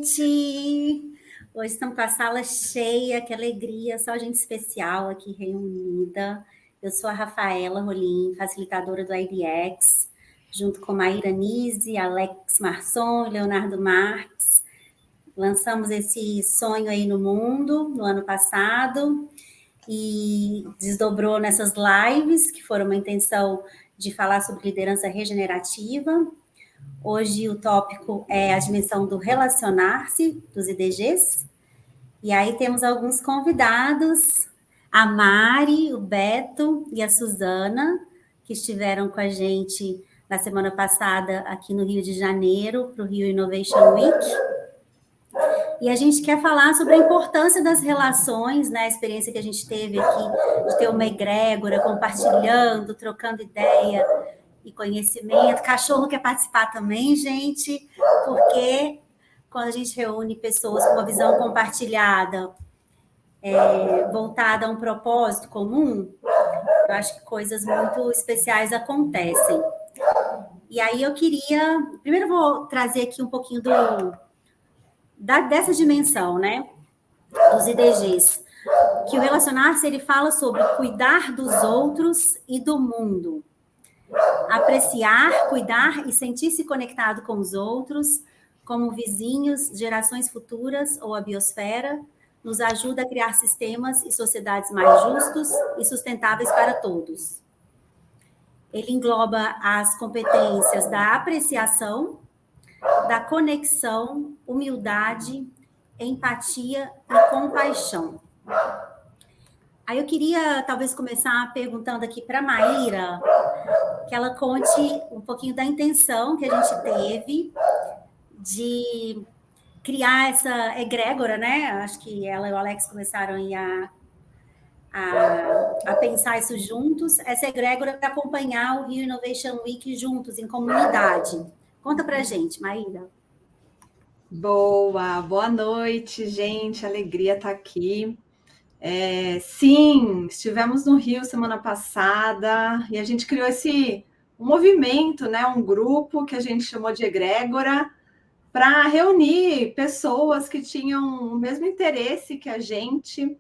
noite! Hoje estamos com a sala cheia, que alegria, só gente especial aqui reunida. Eu sou a Rafaela Rolim, facilitadora do IDX, junto com Maíra Nise, Alex Marçom e Leonardo Marques. Lançamos esse sonho aí no mundo no ano passado e desdobrou nessas lives, que foram uma intenção de falar sobre liderança regenerativa. Hoje o tópico é a dimensão do relacionar-se, dos IDGs. E aí temos alguns convidados, a Mari, o Beto e a Suzana, que estiveram com a gente na semana passada aqui no Rio de Janeiro, para o Rio Innovation Week. E a gente quer falar sobre a importância das relações, né? A experiência que a gente teve aqui de ter uma egrégora compartilhando, trocando ideia e conhecimento. Cachorro quer participar também, gente, porque quando a gente reúne pessoas com uma visão compartilhada, voltada a um propósito comum, eu acho que coisas muito especiais acontecem. E aí eu queria... Primeiro eu vou trazer aqui um pouquinho dessa dimensão, né? Dos IDGs. Que o relacionar-se, ele fala sobre cuidar dos outros e do mundo. Apreciar, cuidar e sentir-se conectado com os outros, como vizinhos, gerações futuras ou a biosfera, nos ajuda a criar sistemas e sociedades mais justos e sustentáveis para todos. Ele engloba as competências da apreciação, da conexão, humildade, empatia e compaixão. Aí eu queria, talvez, começar perguntando aqui para a Maíra, que ela conte um pouquinho da intenção que a gente teve de criar essa egrégora, né? Acho que ela e o Alex começaram a pensar isso juntos. Essa egrégora para acompanhar o Rio Innovation Week juntos, em comunidade. Conta para a gente, Maíra. Boa noite, gente. Alegria estar aqui. Sim, estivemos no Rio semana passada e a gente criou um movimento, né, um grupo que a gente chamou de egrégora, para reunir pessoas que tinham o mesmo interesse que a gente.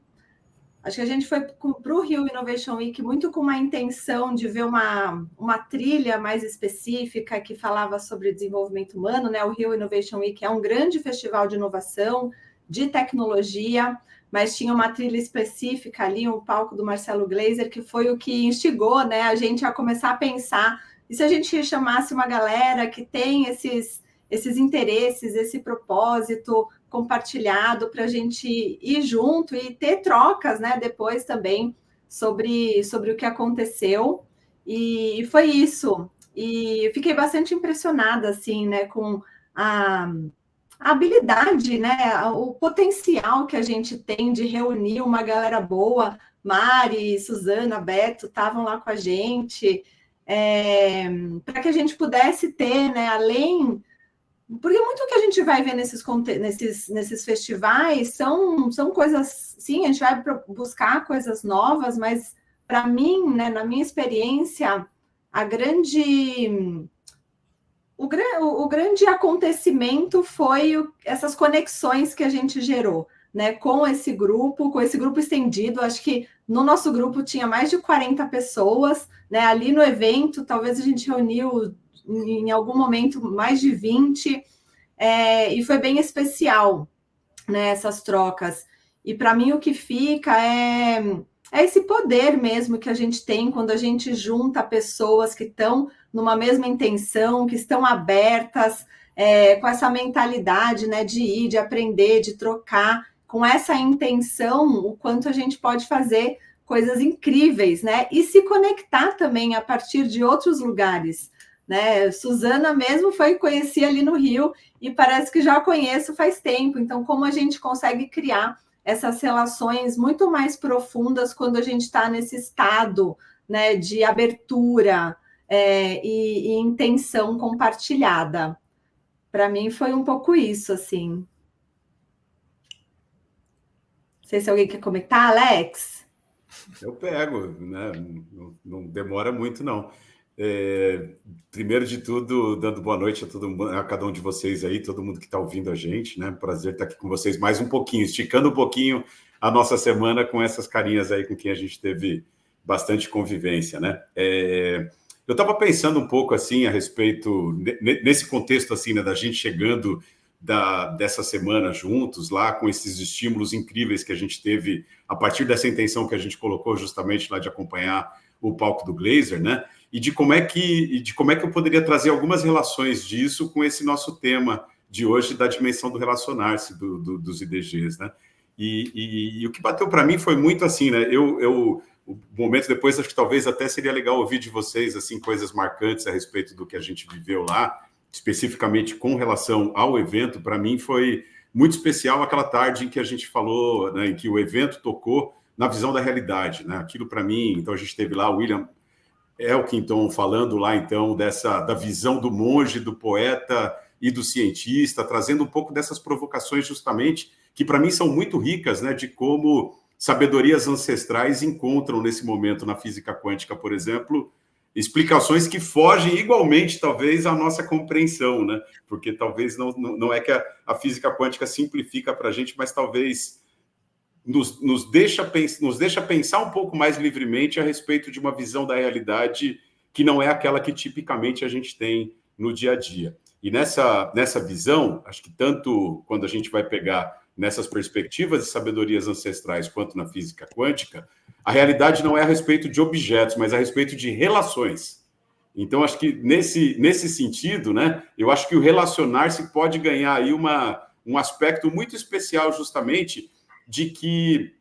Acho que a gente foi para o Rio Innovation Week muito com uma intenção de ver uma trilha mais específica que falava sobre desenvolvimento humano, né? O Rio Innovation Week é um grande festival de inovação, de tecnologia, mas tinha uma trilha específica ali, um palco do Marcelo Gleiser, que foi o que instigou, né, a gente a começar a pensar, e se a gente chamasse uma galera que tem esses interesses, esse propósito compartilhado para a gente ir junto e ter trocas, né, depois também sobre o que aconteceu, e foi isso. E fiquei bastante impressionada, assim, né, com a habilidade, né, o potencial que a gente tem de reunir uma galera boa. Mari, Suzana, Beto estavam lá com a gente, para que a gente pudesse ter, né, além... Porque muito que a gente vai ver nesses festivais são coisas, sim, a gente vai buscar coisas novas, mas para mim, né, na minha experiência, o grande acontecimento foi essas conexões que a gente gerou, né, com esse grupo estendido. Acho que no nosso grupo tinha mais de 40 pessoas, né, ali no evento, talvez a gente reuniu em algum momento mais de 20, e foi bem especial, né, essas trocas. E para mim o que fica é esse poder mesmo que a gente tem quando a gente junta pessoas que estão numa mesma intenção, que estão abertas, com essa mentalidade, né, de ir, de aprender, de trocar, com essa intenção, o quanto a gente pode fazer coisas incríveis, né, e se conectar também a partir de outros lugares, né? Suzana mesmo conheci ali no Rio e parece que já conheço faz tempo. Então, como a gente consegue criar essas relações muito mais profundas quando a gente está nesse estado, né, de abertura e intenção compartilhada. Para mim foi um pouco isso, assim. Não sei se alguém quer comentar, Alex? Eu pego, né? Não demora muito, não. Primeiro de tudo, dando boa noite a cada um de vocês aí, todo mundo que está ouvindo a gente, né? Prazer estar aqui com vocês mais um pouquinho, esticando um pouquinho a nossa semana com essas carinhas aí com quem a gente teve bastante convivência, né? Eu estava pensando um pouco assim a respeito, nesse contexto assim, né, da gente chegando dessa semana juntos lá, com esses estímulos incríveis que a gente teve a partir dessa intenção que a gente colocou justamente lá de acompanhar o palco do Glazer, né? E de como é que eu poderia trazer algumas relações disso com esse nosso tema de hoje da dimensão do relacionar-se dos IDGs, né? E o que bateu para mim foi muito assim, né? O momento depois, acho que talvez até seria legal ouvir de vocês assim coisas marcantes a respeito do que a gente viveu lá, especificamente com relação ao evento. Para mim foi muito especial aquela tarde em que a gente falou, né, em que o evento tocou na visão da realidade, né? Aquilo para mim, então a gente teve lá o William Elkington falando lá então da visão do monge, do poeta e do cientista, trazendo um pouco dessas provocações justamente que para mim são muito ricas, né, de como sabedorias ancestrais encontram nesse momento na física quântica, por exemplo, explicações que fogem igualmente, talvez, à nossa compreensão, né? Porque talvez não é que a física quântica simplifica para a gente, mas talvez nos deixa pensar um pouco mais livremente a respeito de uma visão da realidade que não é aquela que tipicamente a gente tem no dia a dia. E nessa visão, acho que tanto quando a gente vai pegar nessas perspectivas de sabedorias ancestrais quanto na física quântica, a realidade não é a respeito de objetos, mas a respeito de relações. Então, acho que nesse sentido, né, eu acho que o relacionar-se pode ganhar aí um aspecto muito especial justamente de que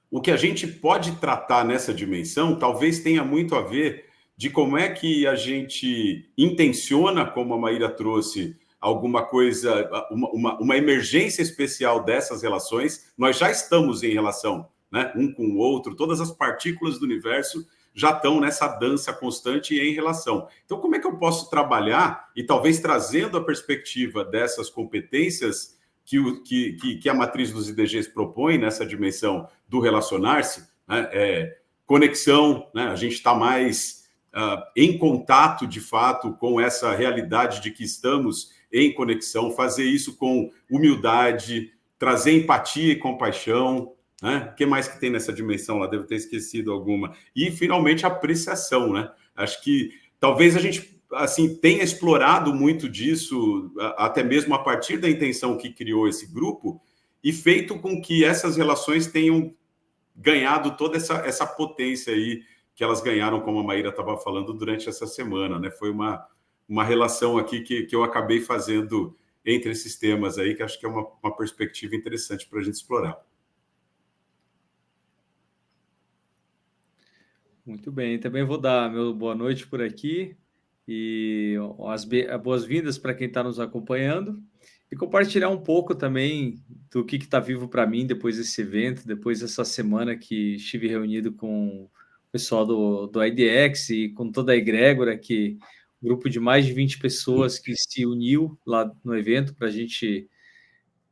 o que a gente pode tratar nessa dimensão talvez tenha muito a ver de como é que a gente intenciona, como a Maíra trouxe, alguma coisa, uma emergência especial dessas relações. Nós já estamos em relação, né, um com o outro, todas as partículas do universo já estão nessa dança constante e em relação. Então, como é que eu posso trabalhar e talvez trazendo a perspectiva dessas competências que a matriz dos IDGs propõe nessa dimensão do relacionar-se, né, conexão, né, a gente está mais em contato, de fato, com essa realidade de que estamos em conexão, fazer isso com humildade, trazer empatia e compaixão, né? O que mais que tem nessa dimensão lá? Devo ter esquecido alguma. E, finalmente, a apreciação, né? Acho que talvez a gente assim tenha explorado muito disso, até mesmo a partir da intenção que criou esse grupo, e feito com que essas relações tenham ganhado toda essa potência aí que elas ganharam, como a Maíra estava falando, durante essa semana, né? Foi uma relação aqui que eu acabei fazendo entre esses temas aí, que acho que é uma perspectiva interessante para a gente explorar. Muito bem, também vou dar meu boa noite por aqui e as boas-vindas para quem está nos acompanhando e compartilhar um pouco também do que está vivo para mim depois desse evento, depois dessa semana que estive reunido com o pessoal do IDX e com toda a egrégora, um grupo de mais de 20 pessoas que se uniu lá no evento para a gente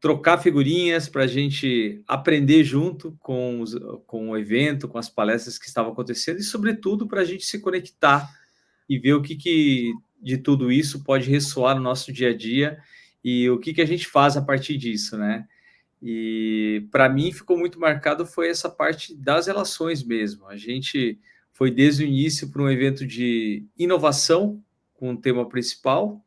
trocar figurinhas, para a gente aprender junto com o evento, com as palestras que estavam acontecendo e, sobretudo, para a gente se conectar e ver o que de tudo isso pode ressoar no nosso dia a dia e o que a gente faz a partir disso, né? E para mim ficou muito marcado foi essa parte das relações mesmo. A gente foi desde o início para um evento de inovação com o tema principal,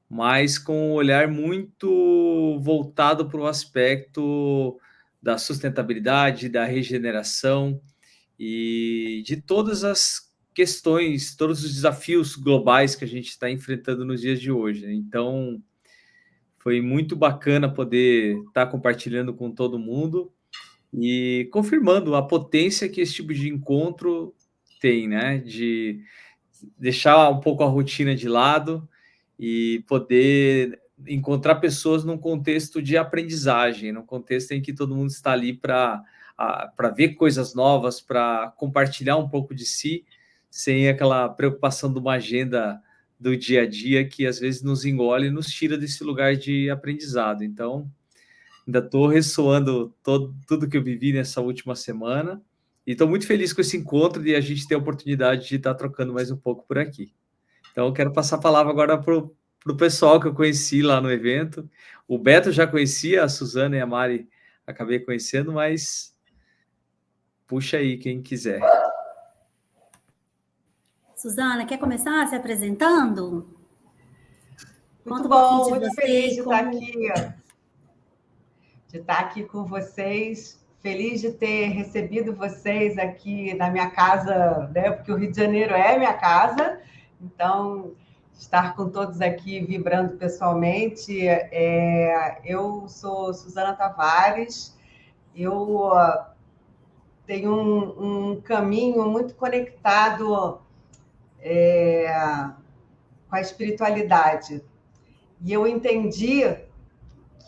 mas com um olhar muito voltado para o aspecto da sustentabilidade, da regeneração e de todas as questões, todos os desafios globais que a gente está enfrentando nos dias de hoje, né? Então, foi muito bacana poder estar compartilhando com todo mundo e confirmando a potência que esse tipo de encontro tem, né? De deixar um pouco a rotina de lado e poder encontrar pessoas num contexto de aprendizagem, num contexto em que todo mundo está ali para ver coisas novas, para compartilhar um pouco de si, sem aquela preocupação de uma agenda do dia a dia que às vezes nos engole e nos tira desse lugar de aprendizado. Então, ainda estou ressoando tudo que eu vivi nessa última semana E estou muito feliz com esse encontro e a gente ter a oportunidade de estar trocando mais um pouco por aqui. Então, eu quero passar a palavra agora para o pessoal que eu conheci lá no evento. O Beto já conhecia, a Suzana e a Mari acabei conhecendo, mas puxa aí quem quiser. Suzana, quer começar se apresentando? Muito bom, muito feliz de estar aqui com vocês. Feliz de ter recebido vocês aqui na minha casa, né? Porque o Rio de Janeiro é minha casa. Então, estar com todos aqui vibrando pessoalmente. Eu sou Suzana Tavares. Eu tenho um caminho muito conectado com a espiritualidade. E eu entendi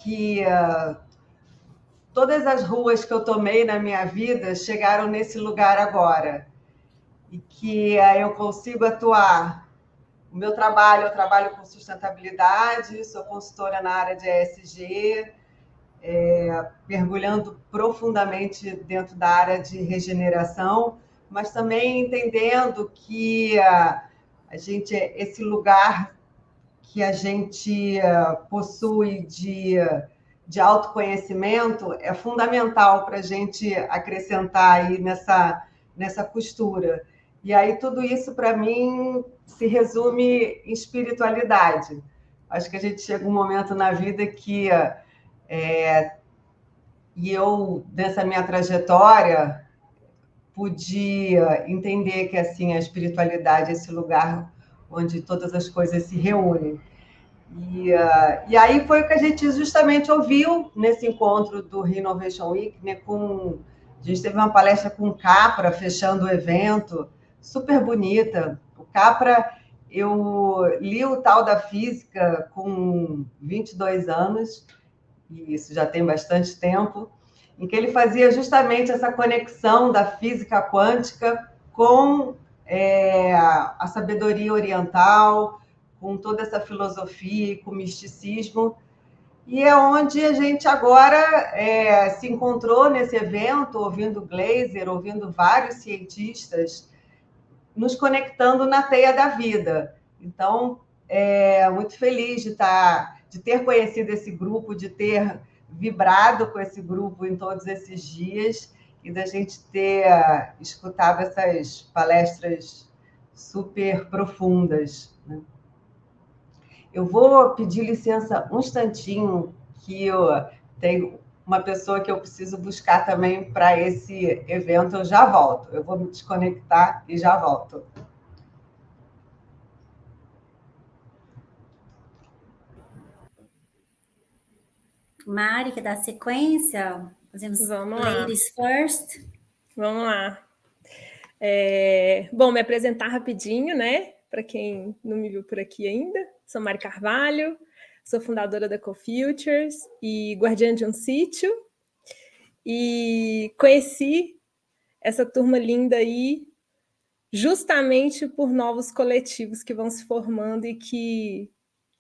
que todas as ruas que eu tomei na minha vida chegaram nesse lugar agora. E que eu consigo atuar. O meu trabalho, eu trabalho com sustentabilidade, sou consultora na área de ESG, mergulhando profundamente dentro da área de regeneração, mas também entendendo que esse lugar que a gente possui de autoconhecimento é fundamental para a gente acrescentar aí nessa costura. E aí tudo isso, para mim, se resume em espiritualidade. Acho que a gente chega um momento na vida que... E eu, nessa minha trajetória, pude entender que assim, a espiritualidade é esse lugar onde todas as coisas se reúnem. E aí foi o que a gente justamente ouviu nesse encontro do Innovation Week, né, a gente teve uma palestra com o Capra, fechando o evento, super bonita. O Capra, eu li o Tal da Física com 22 anos, e isso já tem bastante tempo, em que ele fazia justamente essa conexão da física quântica com a sabedoria oriental, com toda essa filosofia e com o misticismo. E é onde a gente agora se encontrou nesse evento, ouvindo Glaser, ouvindo vários cientistas, nos conectando na teia da vida. Então, muito feliz de ter conhecido esse grupo, de ter vibrado com esse grupo em todos esses dias e da gente ter escutado essas palestras super profundas, né? Eu vou pedir licença um instantinho, que eu tenho uma pessoa que eu preciso buscar também para esse evento. Eu já volto. Eu vou me desconectar e já volto. Mari, quer dar sequência? Fazemos ladies first. Vamos lá. Bom, me apresentar rapidinho, né? Para quem não me viu por aqui ainda. Sou Mari Carvalho, sou fundadora da CoFutures e guardiã de um sítio. E conheci essa turma linda aí justamente por novos coletivos que vão se formando e que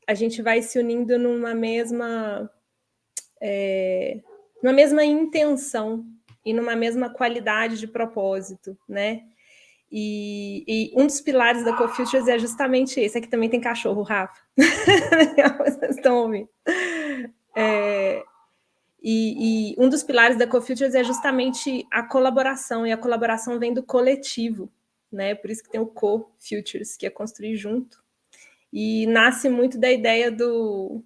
a gente vai se unindo numa mesma intenção e numa mesma qualidade de propósito, né? E um dos pilares da CoFutures é justamente esse. Aqui também tem cachorro, Rafa. Vocês estão ouvindo. E um dos pilares da CoFutures é justamente a colaboração, e a colaboração vem do coletivo, né? Por isso que tem o CoFutures, que é construir junto. E nasce muito da ideia do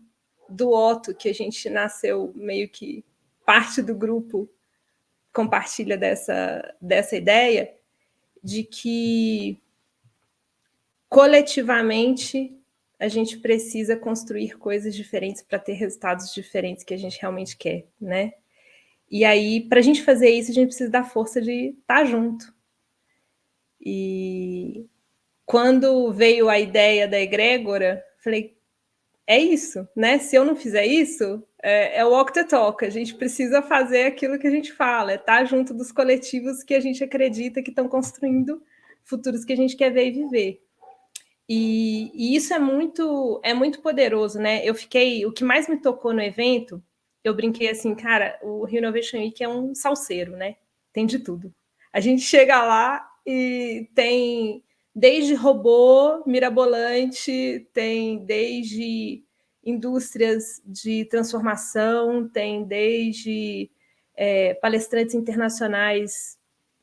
Otto, que a gente nasceu meio que parte do grupo compartilha dessa ideia, de que coletivamente a gente precisa construir coisas diferentes para ter resultados diferentes que a gente realmente quer, né? E aí, para a gente fazer isso, a gente precisa da força de estar junto. E quando veio a ideia da egrégora, falei, é isso, né? Se eu não fizer isso, é walk the talk. A gente precisa fazer aquilo que a gente fala, estar junto dos coletivos que a gente acredita que estão construindo futuros que a gente quer ver e viver. E isso é muito poderoso, né? O que mais me tocou no evento, eu brinquei assim, cara, o Rio Innovation Week é um salseiro, né? Tem de tudo. A gente chega lá e tem desde robô mirabolante, tem desde indústrias de transformação, tem desde palestrantes internacionais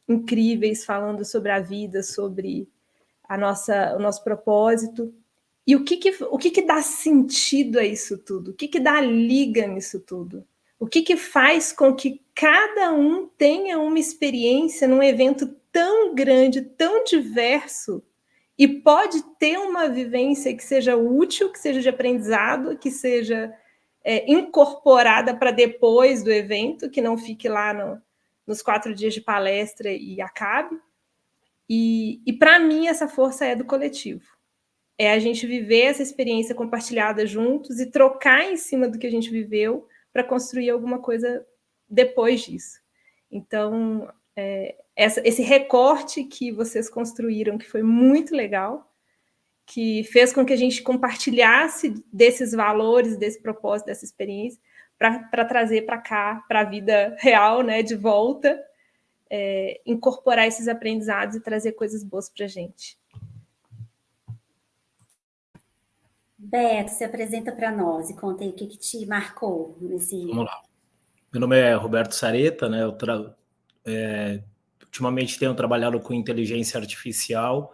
incríveis falando sobre a vida, sobre o nosso propósito. E o que dá sentido a isso tudo? O que dá liga nisso tudo? O que faz com que cada um tenha uma experiência num evento tão grande, tão diverso, e pode ter uma vivência que seja útil, que seja de aprendizado, que seja incorporada para depois do evento, que não fique lá nos 4 dias de palestra e acabe. E para mim, essa força é do coletivo. É a gente viver essa experiência compartilhada juntos e trocar em cima do que a gente viveu para construir alguma coisa depois disso. Então, esse recorte que vocês construíram, que foi muito legal, que fez com que a gente compartilhasse desses valores, desse propósito, dessa experiência, para trazer para cá, para a vida real, né, de volta, incorporar esses aprendizados e trazer coisas boas para a gente. Beto, se apresenta para nós e conta aí o que te marcou nesse... Vamos lá. Meu nome é Roberto Sareta, né? Eu ultimamente tenho trabalhado com inteligência artificial,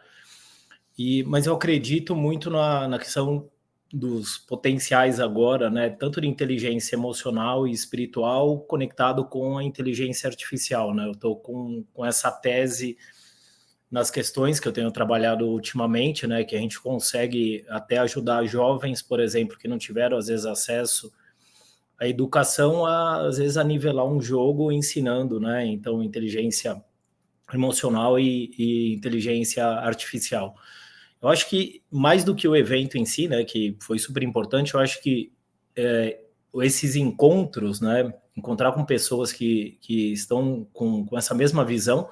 mas eu acredito muito na questão dos potenciais agora, né? Tanto de inteligência emocional e espiritual conectado com a inteligência artificial, né? Eu estou com essa tese nas questões que eu tenho trabalhado ultimamente, né, que a gente consegue até ajudar jovens, por exemplo, que não tiveram, às vezes, acesso à educação, às vezes, a nivelar um jogo ensinando, né, então, inteligência emocional e inteligência artificial. Eu acho que, mais do que o evento em si, né, que foi super importante, eu acho que esses encontros, né, encontrar com pessoas que estão com essa mesma visão,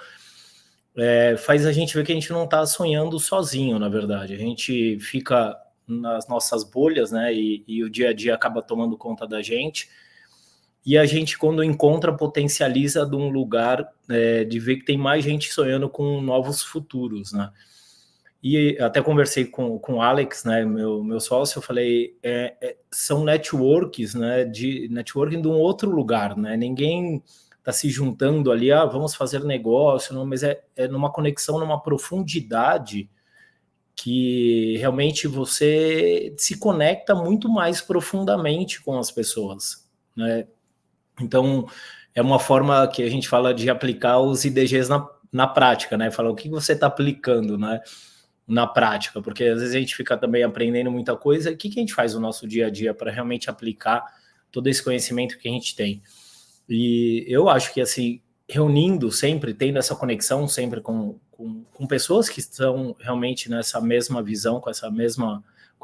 faz a gente ver que a gente não está sonhando sozinho, na verdade. A gente fica nas nossas bolhas, né? E o dia a dia acaba tomando conta da gente. E a gente, quando encontra, potencializa de um lugar de ver que tem mais gente sonhando com novos futuros, né? E até conversei com o Alex, né, meu sócio, eu falei, são networks, né, de networking de um outro lugar, né? Ninguém está se juntando ali, vamos fazer negócio, não, mas é numa conexão, numa profundidade que realmente você se conecta muito mais profundamente com as pessoas, né? Então, é uma forma que a gente fala de aplicar os IDGs na prática, né? Fala o que você está aplicando, né, na prática, porque às vezes a gente fica também aprendendo muita coisa. O que a gente faz no nosso dia a dia para realmente aplicar todo esse conhecimento que a gente tem? E eu acho que, assim, reunindo sempre, tendo essa conexão sempre com pessoas que estão realmente nessa mesma visão, com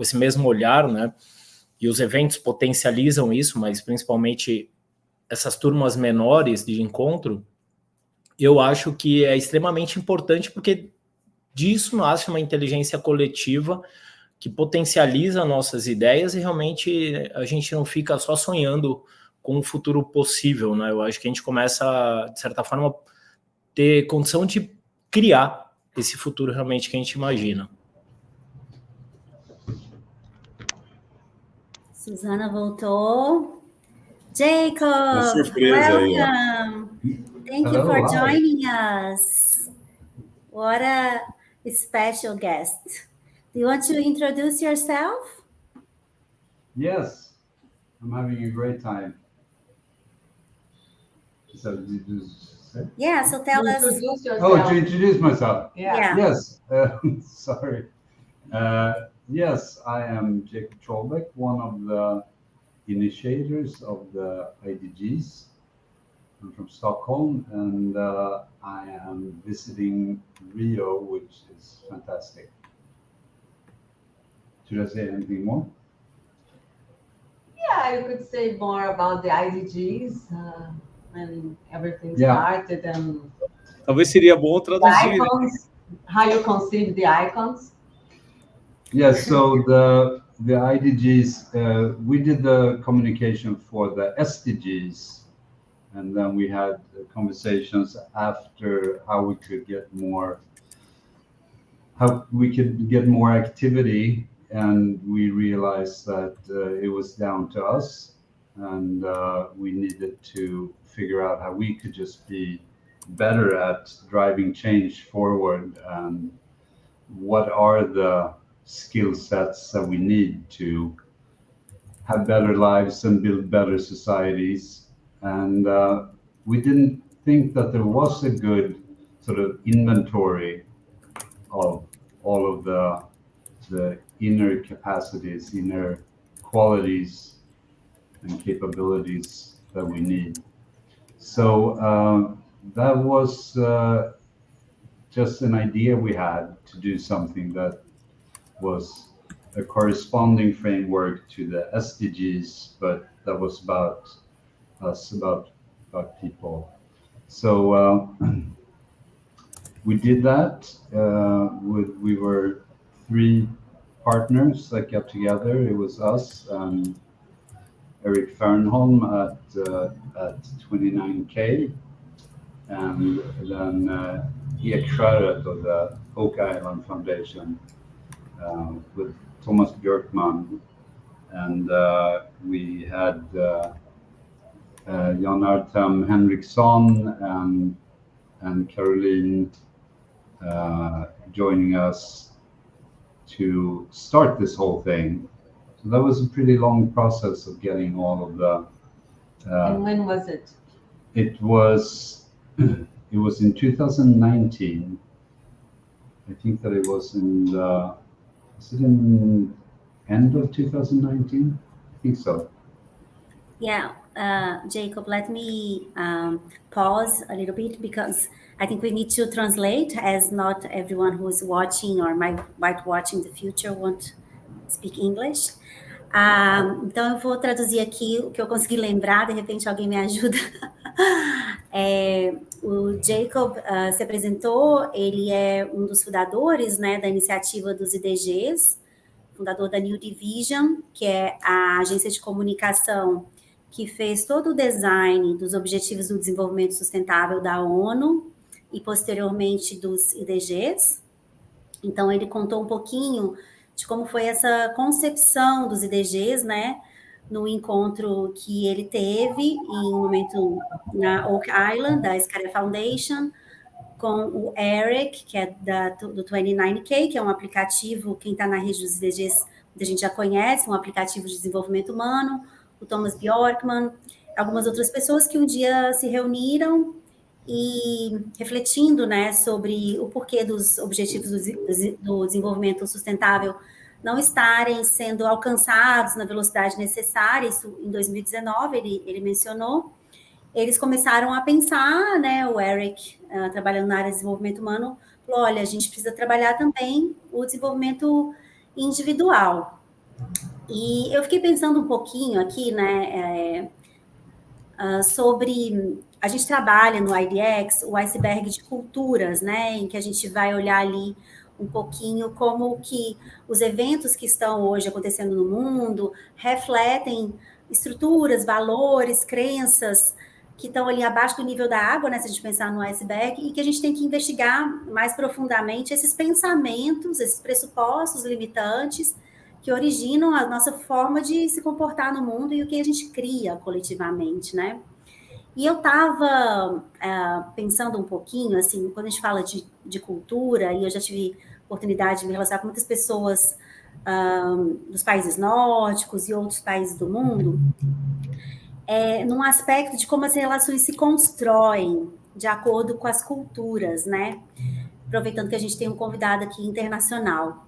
esse mesmo olhar, né? E os eventos potencializam isso, mas principalmente essas turmas menores de encontro, eu acho que é extremamente importante, porque disso nasce uma inteligência coletiva que potencializa nossas ideias e realmente a gente não fica só sonhando com um futuro possível, né? Eu acho que a gente começa, de certa forma, ter condição de criar esse futuro realmente que a gente imagina. Suzana voltou. Jacob, surpresa welcome. Thank you for joining us. What a special guest. Do you want to introduce yourself? Yes, I'm having a great time. So did you say? Yeah, so tell us. Introduce yourself. Oh, to introduce myself. Yeah. Yes, sorry. Yes, I am Jacob Trollbeck, one of the initiators of the IDGs. I'm from Stockholm, and I am visiting Rio, which is fantastic. Should I say anything more? Yeah, you could say more about the IDGs and everything started and Talvez seria bom traduzir. icons, how you conceive the icons. Yes, so the IDGs, we did the communication for the SDGs And then we had conversations after how we could get more activity, and we realized that it was down to us, and we needed to figure out how we could just be better at driving change forward, and what are the skill sets that we need to have better lives and build better societies. And we didn't think that there was a good sort of inventory of all of the inner capacities, inner qualities and capabilities that we need. So that was just an idea we had to do something that was a corresponding framework to the SDGs, but that was about us, about people. So we did that. We were 3 partners that got together. It was us and Eric Fernholm at 29K, and then Ek Sjöret of the Oak Island Foundation with Thomas Björkman, and we had Jan Artem Henriksson and Caroline joining us to start this whole thing. So that was a pretty long process of getting all of the. And when was it? It was in 2019. I think that it was in end of 2019? I think so. Yeah, Jacob, let me pause a little bit, because I think we need to translate, as not everyone who is watching or might watch in the future won't speak English. Então eu vou traduzir aqui o que eu consegui lembrar, de repente alguém me ajuda. O Jacob se apresentou, ele é um dos fundadores, né, da iniciativa dos IDGs, fundador da New Division, que é a agência de comunicação que fez todo o design dos Objetivos do Desenvolvimento Sustentável da ONU e, posteriormente, dos IDGs. Então, ele contou um pouquinho de como foi essa concepção dos IDGs, né, no encontro que ele teve em um momento na Oak Island, da Scaria Foundation, com o Eric, que é do 29K, que é um aplicativo, quem está na rede dos IDGs, a gente já conhece, um aplicativo de desenvolvimento humano, o Thomas Björkman, algumas outras pessoas que um dia se reuniram e refletindo, né, sobre o porquê dos objetivos do desenvolvimento sustentável não estarem sendo alcançados na velocidade necessária. Isso em 2019 ele mencionou. Eles começaram a pensar, né, o Eric, trabalhando na área de desenvolvimento humano, falou, olha, a gente precisa trabalhar também o desenvolvimento individual. E eu fiquei pensando um pouquinho aqui, né, sobre... A gente trabalha no IDX o iceberg de culturas, né, em que a gente vai olhar ali um pouquinho como que os eventos que estão hoje acontecendo no mundo refletem estruturas, valores, crenças que estão ali abaixo do nível da água, né, se a gente pensar no iceberg, e que a gente tem que investigar mais profundamente esses pensamentos, esses pressupostos limitantes que originam a nossa forma de se comportar no mundo e o que a gente cria coletivamente, né? E eu estava pensando um pouquinho, assim, quando a gente fala de cultura, e eu já tive oportunidade de me relacionar com muitas pessoas dos países nórdicos e outros países do mundo, num aspecto de como as relações se constroem de acordo com as culturas, né? Aproveitando que a gente tem um convidado aqui internacional.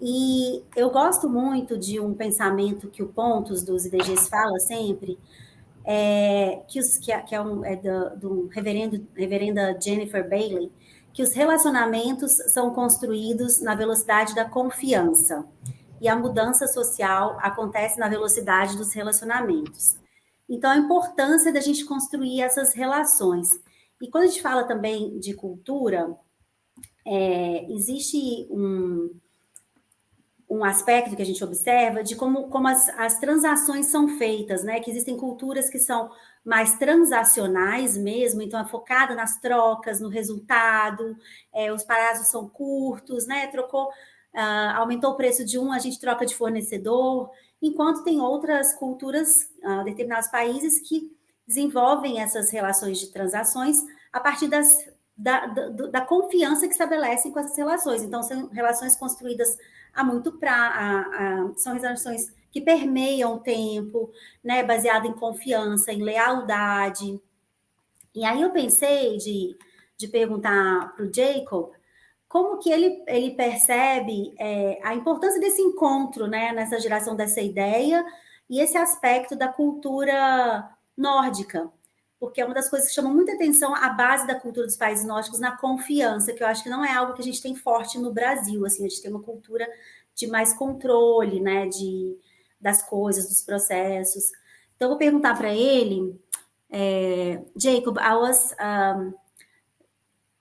E eu gosto muito de um pensamento que o Pontos dos IDGs fala sempre, do reverenda Jennifer Bailey, que os relacionamentos são construídos na velocidade da confiança e a mudança social acontece na velocidade dos relacionamentos. Então, a importância da gente construir essas relações. E quando a gente fala também de cultura, existe um aspecto que a gente observa de como as transações são feitas, né? Que existem culturas que são mais transacionais mesmo, então é focada nas trocas, no resultado, os prazos são curtos, né? Aumentou o preço de um, a gente troca de fornecedor, enquanto tem outras culturas, determinados países, que desenvolvem essas relações de transações a partir da confiança que estabelecem com essas relações. Então, são relações construídas são relações que permeiam o tempo, né, baseado em confiança, em lealdade. E aí eu pensei de perguntar para o Jacob como que ele percebe a importância desse encontro, né, nessa geração dessa ideia e esse aspecto da cultura nórdica, porque é uma das coisas que chama muita atenção, a base da cultura dos países nórdicos na confiança, que eu acho que não é algo que a gente tem forte no Brasil, assim, a gente tem uma cultura de mais controle, né, das coisas, dos processos. Então, eu vou perguntar para ele, Jacob, I was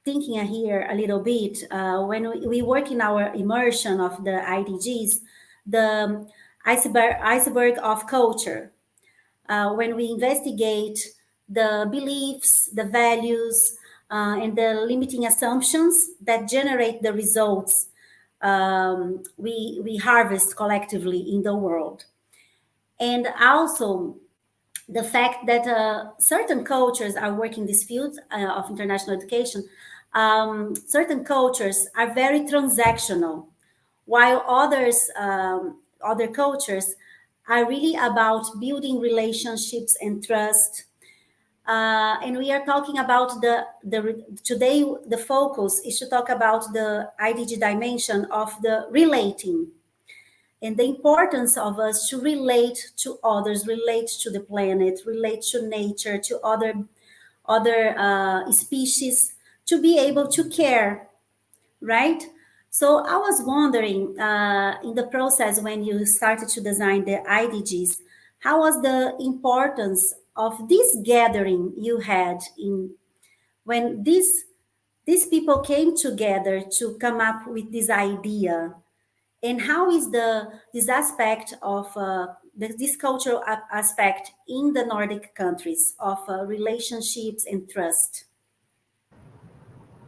thinking here a little bit, when we work in our immersion of the IDGs, the iceberg of culture, when we investigate the beliefs, the values, and the limiting assumptions that generate the results we harvest collectively in the world. And also the fact that certain cultures are working this field of international education, certain cultures are very transactional, while other cultures are really about building relationships and trust. And we are talking about today, the focus is to talk about the IDG dimension of the relating and the importance of us to relate to others, relate to the planet, relate to nature, to other species, to be able to care, right? So I was wondering, in the process when you started to design the IDGs, how was the importance of this gathering you had when these people came together to come up with this idea, and how is this aspect of this cultural aspect in the Nordic countries of relationships and trust?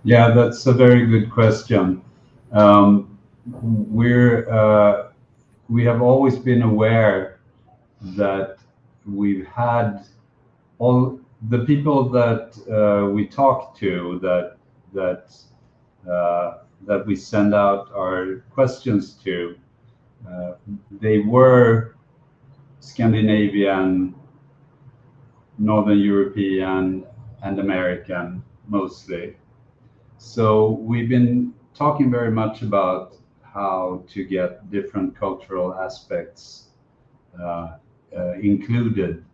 Yeah, that's a very good question. We have always been aware that we've had all the people that we talk to, that we send out our questions to, they were Scandinavian, Northern European, and American mostly. So we've been talking very much about how to get different cultural aspects included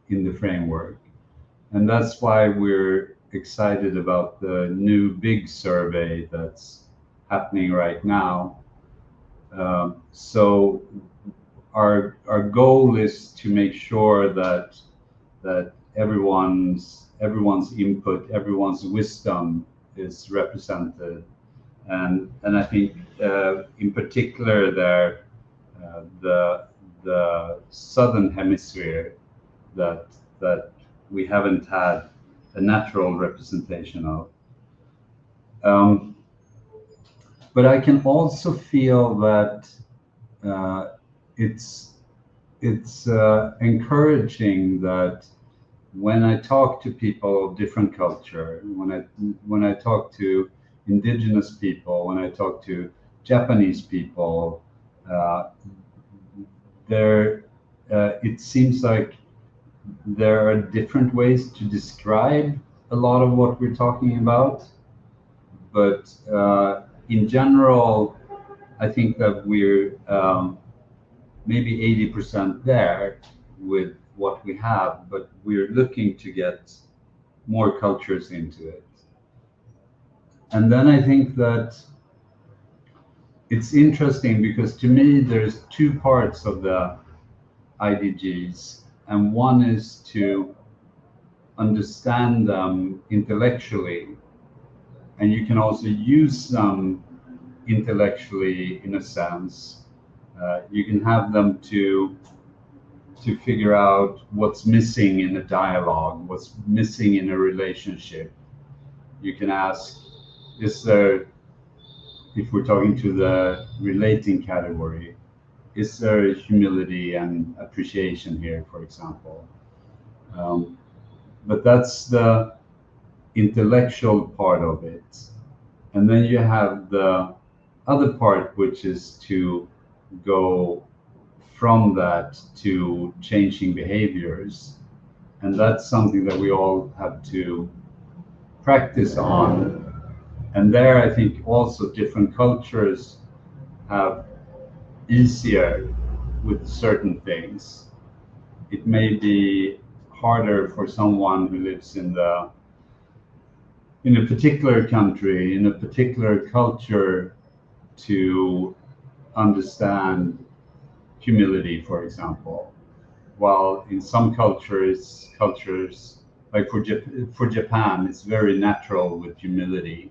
in the framework. And that's why we're excited about the new big survey that's happening right now. So our goal is to make sure that everyone's input, everyone's wisdom is represented, and I think in particular there the southern hemisphere that we haven't had a natural representation of. But I can also feel that it's encouraging that when I talk to people of different culture, when I talk to indigenous people, when I talk to Japanese people, it seems like there are different ways to describe a lot of what we're talking about, but in general, I think that we're maybe 80% there with what we have, but we're looking to get more cultures into it. And then I think that it's interesting because to me there's two parts of the IDGs, and one is to understand them intellectually, and you can also use them intellectually in a sense, You can have them to figure out what's missing in a dialogue, what's missing in a relationship. You can ask, is there, if we're talking to the relating category, is there humility and appreciation here, for example? But that's the intellectual part of it. And then you have the other part, which is to go from that to changing behaviors. And that's something that we all have to practice on. And there, I think also different cultures have easier with certain things. It may be harder for someone who lives in a particular country, in a particular culture, to understand humility, for example. While in some cultures like for Japan, it's very natural with humility.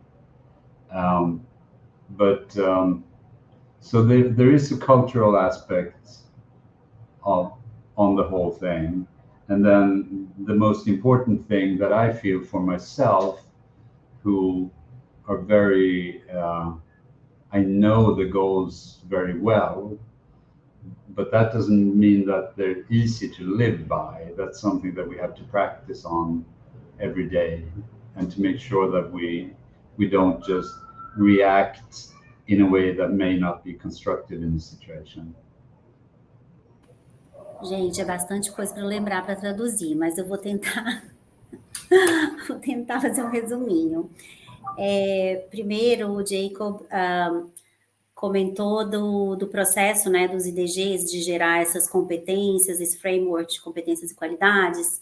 So there is a cultural aspect on the whole thing. And then the most important thing that I feel for myself, who are very, I know the goals very well, but that doesn't mean that they're easy to live by. That's something that we have to practice on every day, and to make sure that we don't just react in a way that may not be constructive in the situation. Gente, é bastante coisa para lembrar, para traduzir, mas eu vou tentar fazer um resuminho. Primeiro, o Jacob comentou do processo, né, dos IDGs, de gerar essas competências, esse framework de competências e qualidades,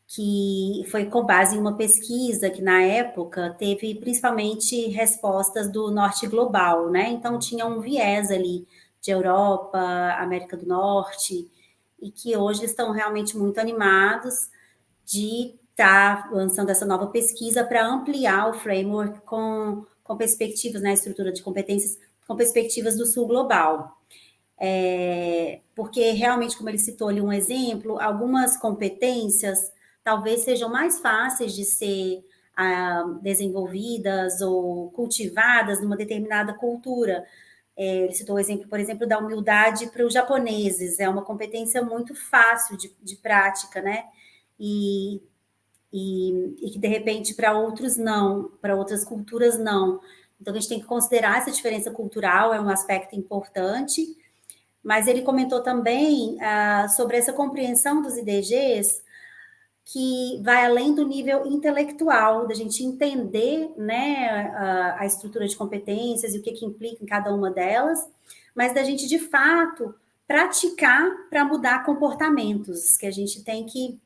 que foi com base em uma pesquisa que, na época, teve principalmente respostas do norte global, né? Então, tinha um viés ali de Europa, América do Norte, e que hoje estão realmente muito animados de estar lançando essa nova pesquisa para ampliar o framework com perspectivas, né, estrutura de competências, com perspectivas do sul global. Porque realmente, como ele citou ali um exemplo, algumas competências talvez sejam mais fáceis de ser desenvolvidas ou cultivadas numa determinada cultura. Ele citou o exemplo, por exemplo, da humildade para os japoneses. É uma competência muito fácil de prática, né? E que, de repente, para outros não, para outras culturas não. Então, a gente tem que considerar essa diferença cultural, é um aspecto importante. Mas ele comentou também sobre essa compreensão dos IDGs, que vai além do nível intelectual, da gente entender, né, a estrutura de competências e o que implica em cada uma delas, mas da gente, de fato, praticar para mudar comportamentos, que a gente tem que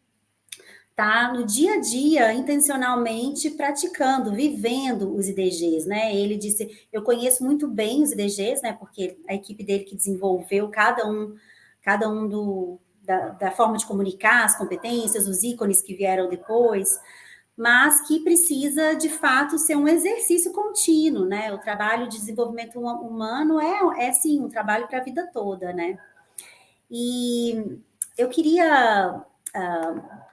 estar no dia a dia, intencionalmente praticando, vivendo os IDGs, né? Ele disse, eu conheço muito bem os IDGs, né, porque a equipe dele que desenvolveu cada um da forma de comunicar as competências, os ícones que vieram depois, mas que precisa, de fato, ser um exercício contínuo, né? O trabalho de desenvolvimento humano sim, um trabalho para a vida toda, né? E eu queria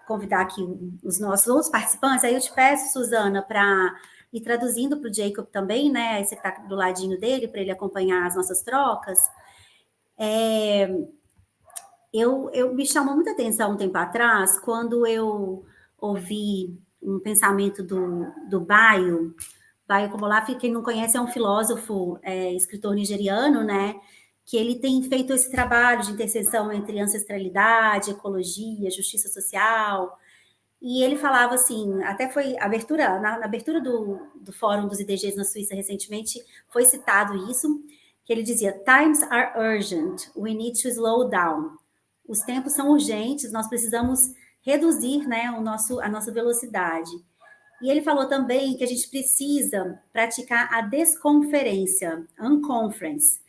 convidar aqui os nossos outros participantes, aí eu te peço, Suzana, para ir traduzindo para o Jacob também, né? Aí você está do ladinho dele, para ele acompanhar as nossas trocas. Eu me chamou muita atenção um tempo atrás, quando eu ouvi um pensamento do Bayo. Bayo Komolafe, quem não conhece, é um filósofo, escritor nigeriano, né? Que ele tem feito esse trabalho de interseção entre ancestralidade, ecologia, justiça social. E ele falava assim, até foi na abertura do Fórum dos IDGs na Suíça recentemente, foi citado isso, que ele dizia, times are urgent, we need to slow down. Os tempos são urgentes, nós precisamos reduzir, né, a nossa velocidade. E ele falou também que a gente precisa praticar a desconferência, unconference,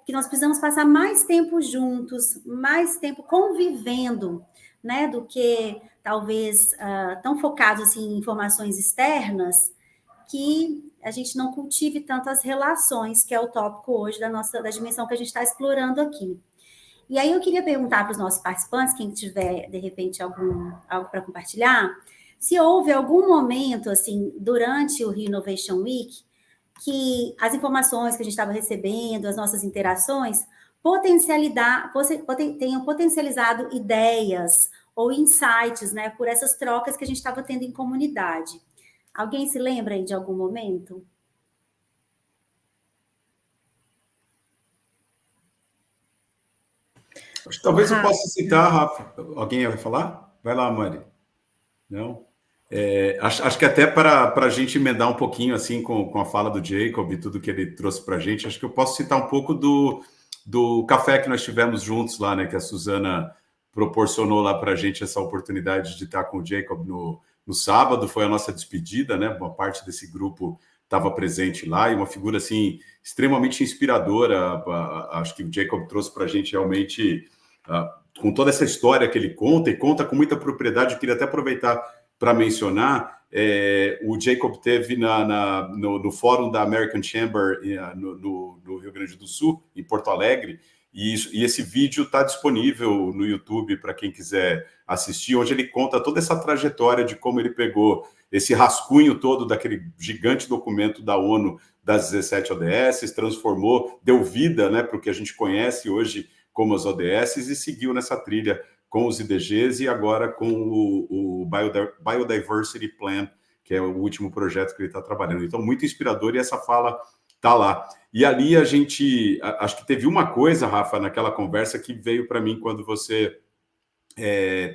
que nós precisamos passar mais tempo juntos, mais tempo convivendo, né, do que talvez tão focados assim, em informações externas, que a gente não cultive tanto as relações, que é o tópico hoje da dimensão que a gente está explorando aqui. E aí eu queria perguntar para os nossos participantes, quem tiver, de repente, algo para compartilhar, se houve algum momento, assim, durante o Rio Innovation Week, que as informações que a gente estava recebendo, as nossas interações, tenham potencializado ideias ou insights, né, por essas trocas que a gente estava tendo em comunidade. Alguém se lembra aí de algum momento? Talvez eu possa citar, Rafa. Alguém vai falar? Vai lá, Mari. Não? Acho que até para a gente emendar um pouquinho assim com a fala do Jacob e tudo que ele trouxe para a gente, acho que eu posso citar um pouco do café que nós tivemos juntos lá, né? Que a Suzana proporcionou lá para a gente essa oportunidade de estar com o Jacob no sábado. Foi a nossa despedida, né? Uma parte desse grupo estava presente lá e uma figura assim extremamente inspiradora. Acho que o Jacob trouxe para a gente realmente, com toda essa história que ele conta e conta com muita propriedade. Eu queria até aproveitar para mencionar, o Jacob teve no fórum da American Chamber no Rio Grande do Sul, em Porto Alegre, e esse vídeo está disponível no YouTube para quem quiser assistir, onde ele conta toda essa trajetória de como ele pegou esse rascunho todo daquele gigante documento da ONU das 17 ODS, transformou, deu vida, né, para o que a gente conhece hoje como as ODS e seguiu nessa trilha com os IDGs e agora com o Biodiversity Plan, que é o último projeto que ele está trabalhando. Então, muito inspirador e essa fala está lá. E ali a gente, acho que teve uma coisa, Rafa, naquela conversa que veio para mim quando você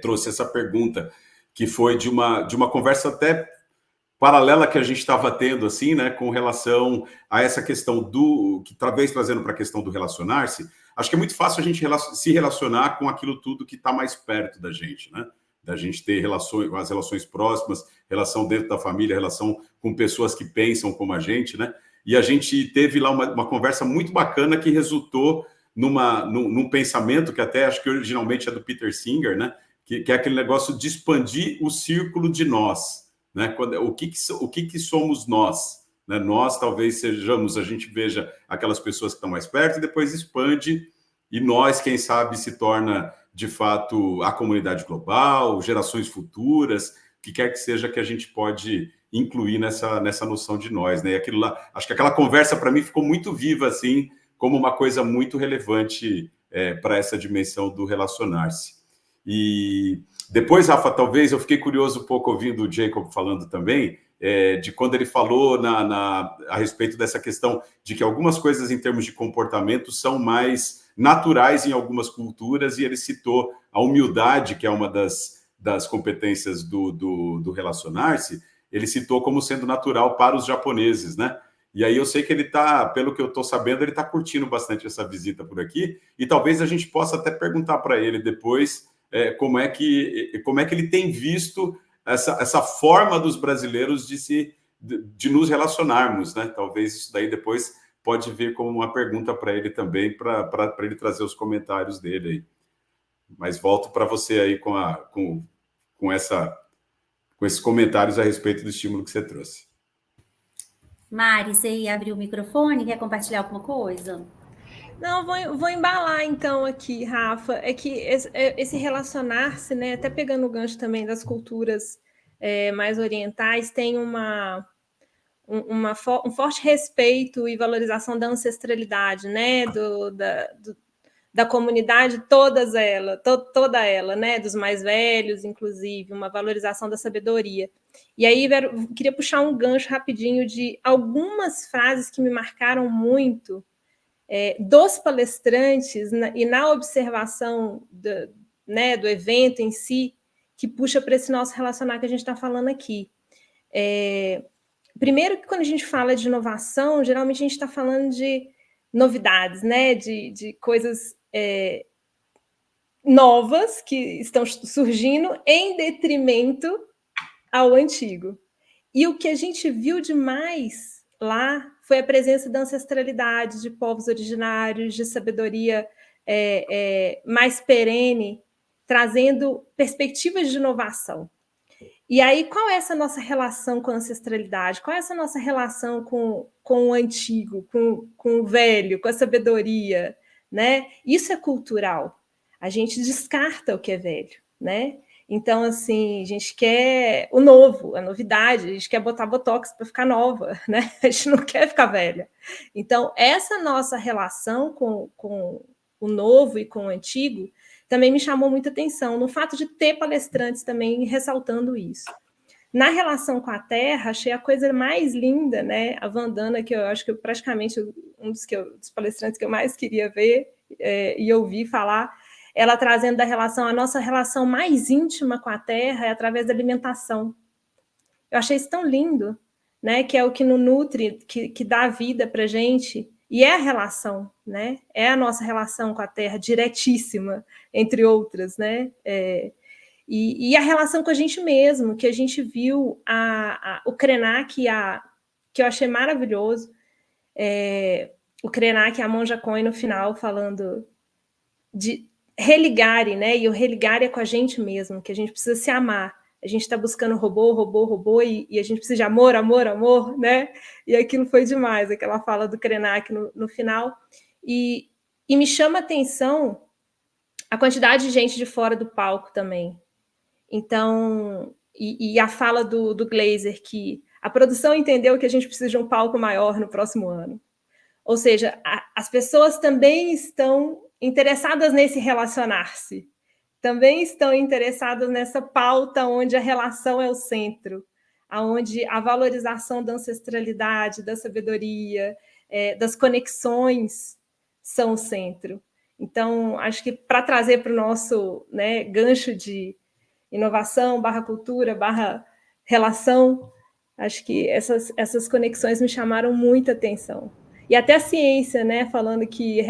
trouxe essa pergunta, que foi de uma conversa até paralela que a gente estava tendo, assim, né, com relação a essa questão que talvez trazendo para a questão do relacionar-se. Acho que é muito fácil a gente se relacionar com aquilo tudo que está mais perto da gente, né? Da gente ter as relações próximas, relação dentro da família, relação com pessoas que pensam como a gente, né? E a gente teve lá uma conversa muito bacana que resultou num pensamento que até acho que originalmente é do Peter Singer, né? Que é aquele negócio de expandir o círculo de nós, né? O que somos nós? Né? Nós talvez sejamos, a gente veja aquelas pessoas que estão mais perto e depois expande, e nós, quem sabe, se torna de fato a comunidade global, gerações futuras, o que quer que seja que a gente pode incluir nessa noção de nós, né? E aquilo lá, acho que aquela conversa para mim ficou muito viva, assim, como uma coisa muito relevante para essa dimensão do relacionar-se. E depois, Rafa, talvez eu fiquei curioso um pouco ouvindo o Jacob falando também, de quando ele falou a respeito dessa questão de que algumas coisas em termos de comportamento são mais naturais em algumas culturas, e ele citou a humildade, que é uma das competências do relacionar-se, ele citou como sendo natural para os japoneses, né? E aí eu sei que ele está, pelo que eu estou sabendo, ele está curtindo bastante essa visita por aqui, e talvez a gente possa até perguntar para ele depois como é que ele tem visto essa forma dos brasileiros de nos relacionarmos, né? Talvez isso daí depois pode vir como uma pergunta para ele também, para ele trazer os comentários dele aí. Mas volto para você aí com esses comentários a respeito do estímulo que você trouxe. Mari, você abriu o microfone, quer compartilhar alguma coisa? Não, vou embalar então aqui, Rafa. É que esse relacionar-se, né, até pegando o gancho também das culturas mais orientais, tem um forte respeito e valorização da ancestralidade, né, da comunidade, toda ela, né, dos mais velhos, inclusive, uma valorização da sabedoria. E aí, queria puxar um gancho rapidinho de algumas frases que me marcaram muito dos palestrantes e na observação do evento em si, que puxa para esse nosso relacionar que a gente está falando aqui. Primeiro que quando a gente fala de inovação, geralmente a gente está falando de novidades, né? De coisas novas que estão surgindo em detrimento ao antigo. E o que a gente viu demais lá foi a presença da ancestralidade, de povos originários, de sabedoria mais perene, trazendo perspectivas de inovação. E aí, qual é essa nossa relação com a ancestralidade? Qual é essa nossa relação com o antigo, com o velho, com a sabedoria, né? Isso é cultural. A gente descarta o que é velho, né? Então, assim, a gente quer o novo, a novidade, a gente quer botar botox para ficar nova, né? A gente não quer ficar velha. Então, essa nossa relação com o novo e com o antigo também me chamou muita atenção, no fato de ter palestrantes também ressaltando isso. Na relação com a Terra, achei a coisa mais linda, né? A Vandana, que eu acho que praticamente um dos palestrantes que eu mais queria ver e ouvir falar, ela trazendo a nossa relação mais íntima com a Terra é através da alimentação. Eu achei isso tão lindo, né? Que é o que nos nutre, que dá vida para a gente. E é a relação, né? É a nossa relação com a Terra, diretíssima, entre outras, né? E a relação com a gente mesmo, que a gente viu o Krenak, que eu achei maravilhoso, o Krenak e a Monja Coen no final falando de religare, né? E o religare é com a gente mesmo, que a gente precisa se amar. A gente está buscando robô, e a gente precisa de amor, né? E aquilo foi demais, aquela fala do Krenak no final. E me chama a atenção a quantidade de gente de fora do palco também. Então, e a fala do Glazer, que a produção entendeu que a gente precisa de um palco maior no próximo ano. Ou seja, as pessoas também estão interessadas nesse relacionar-se, também estão interessadas nessa pauta onde a relação é o centro, onde a valorização da ancestralidade, da sabedoria, das conexões são o centro. Então, acho que para trazer para o nosso, né, gancho de inovação, ¡cultura, ¡relação, acho que essas conexões me chamaram muita atenção. E até a ciência, né, falando que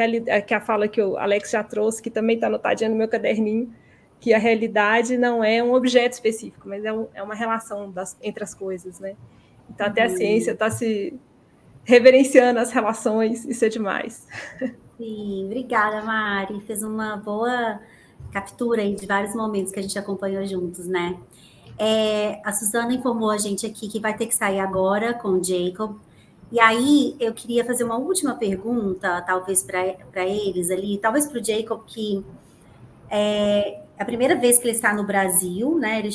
a fala que o Alex já trouxe, que também está anotadinha no meu caderninho, que a realidade não é um objeto específico, mas é uma relação entre as coisas, né? Então, até a ciência está se reverenciando as relações, isso é demais. Sim, obrigada, Mari. Fez uma boa captura aí de vários momentos que a gente acompanhou juntos, né? A Suzana informou a gente aqui que vai ter que sair agora com o Jacob. E aí, eu queria fazer uma última pergunta, talvez para eles ali, talvez para o Jacob, que é a primeira vez que ele está no Brasil, né? Ele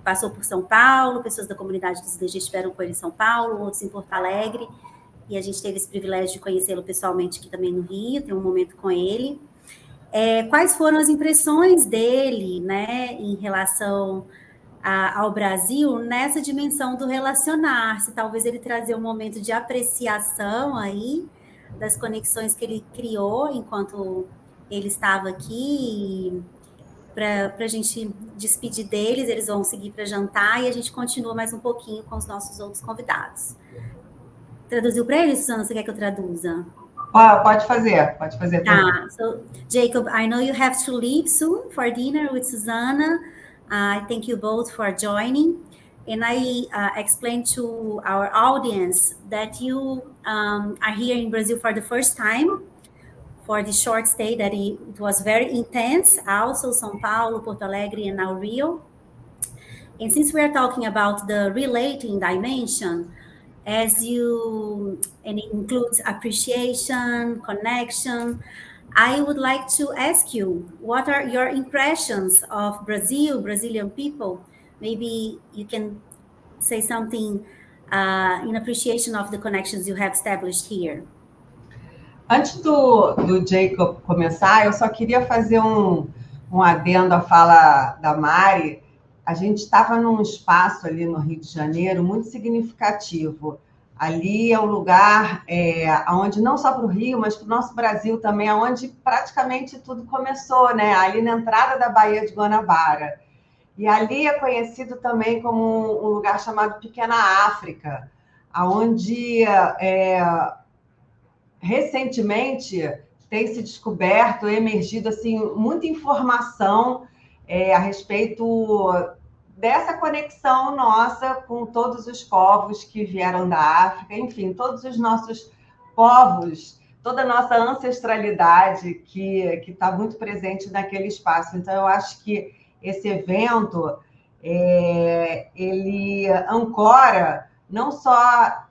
passou por São Paulo, pessoas da comunidade dos DG estiveram com ele em São Paulo, outros em Porto Alegre, e a gente teve esse privilégio de conhecê-lo pessoalmente aqui também no Rio, tem um momento com ele. Quais foram as impressões dele, né, em relação ao Brasil, nessa dimensão do relacionar-se? Talvez ele trazer um momento de apreciação aí das conexões que ele criou enquanto ele estava aqui, para a gente despedir deles. Eles vão seguir para jantar e a gente continua mais um pouquinho com os nossos outros convidados. Traduziu para ele, Suzana? Você quer que eu traduza? Pode fazer. Tá. So, Jacob, I know you have to leave soon for dinner with Suzana. I thank you both for joining. And I explained to our audience that you are here in Brazil for the first time, for the short stay that it was very intense, also São Paulo, Porto Alegre, and now Rio. And since we are talking about the relating dimension, and it includes appreciation, connection, I would like to ask you, what are your impressions of Brazil, Brazilian people? Maybe you can say something in appreciation of the connections you have established here. Antes do Jacob começar, eu só queria fazer um adendo à fala da Mari. A gente estava num espaço ali no Rio de Janeiro muito significativo. Ali é um lugar onde, não só para o Rio, mas para o nosso Brasil também, onde praticamente tudo começou, né? Ali na entrada da Baía de Guanabara. E ali é conhecido também como um lugar chamado Pequena África, onde recentemente tem se descoberto, emergido assim, muita informação a respeito dessa conexão nossa com todos os povos que vieram da África, enfim, todos os nossos povos, toda a nossa ancestralidade que está muito presente naquele espaço. Então, eu acho que esse evento ele ancora não só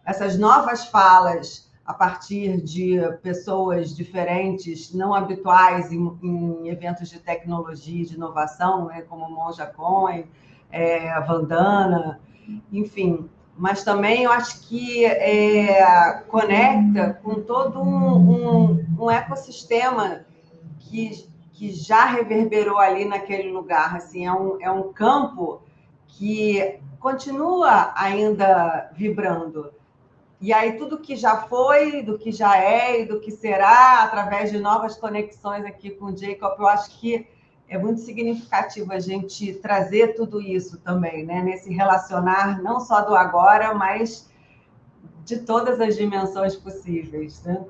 essas novas falas a partir de pessoas diferentes, não habituais em eventos de tecnologia e de inovação, né, como Monja Cohen, a Vandana, enfim. Mas também eu acho que conecta com todo um ecossistema que já reverberou ali naquele lugar. Assim, é um campo que continua ainda vibrando. E aí tudo que já foi, do que já é e do que será, através de novas conexões aqui com o Jacob, eu acho que é muito significativo a gente trazer tudo isso também, né? Nesse relacionar não só do agora, mas de todas as dimensões possíveis, né?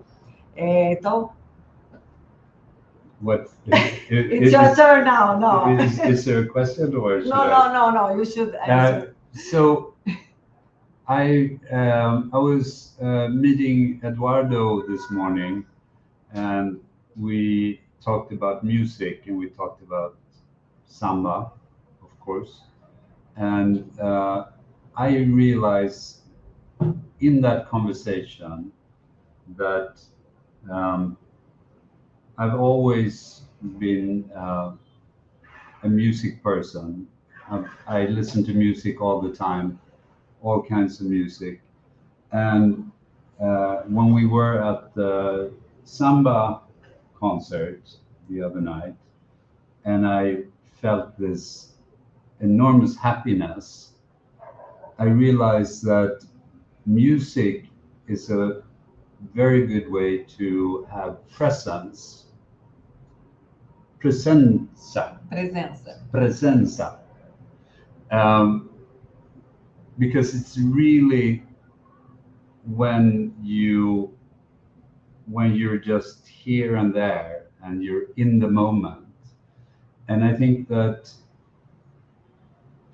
Então... What? It's your turn now. No. Is there a question or should No. You should answer. So I was meeting Eduardo this morning, and we talked about music, and we talked about samba, of course. And I realized in that conversation that I've always been a music person. I listen to music all the time, all kinds of music. And when we were at the samba concert the other night, and I felt this enormous happiness, I realized that music is a very good way to have presenza. Because it's really when you're just here and there and you're in the moment. And I think that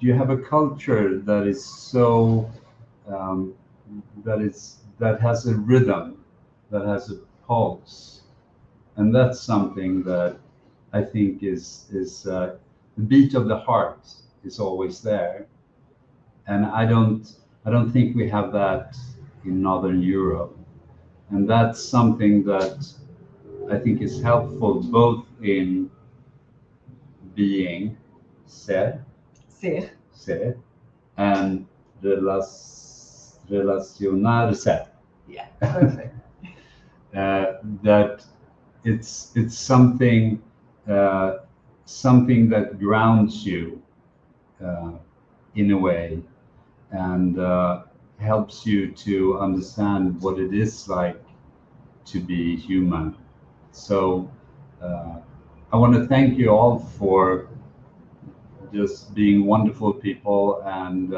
you have a culture that is so that has a rhythm, that has a pulse, and that's something that I think is the beat of the heart is always there, and I don't think we have that in Northern Europe, and that's something that I think is helpful both in being ser and relacionarse. Yeah, perfect. That it's something that grounds you in a way, and helps you to understand what it is like to be human. So I want to thank you all for just being wonderful people, and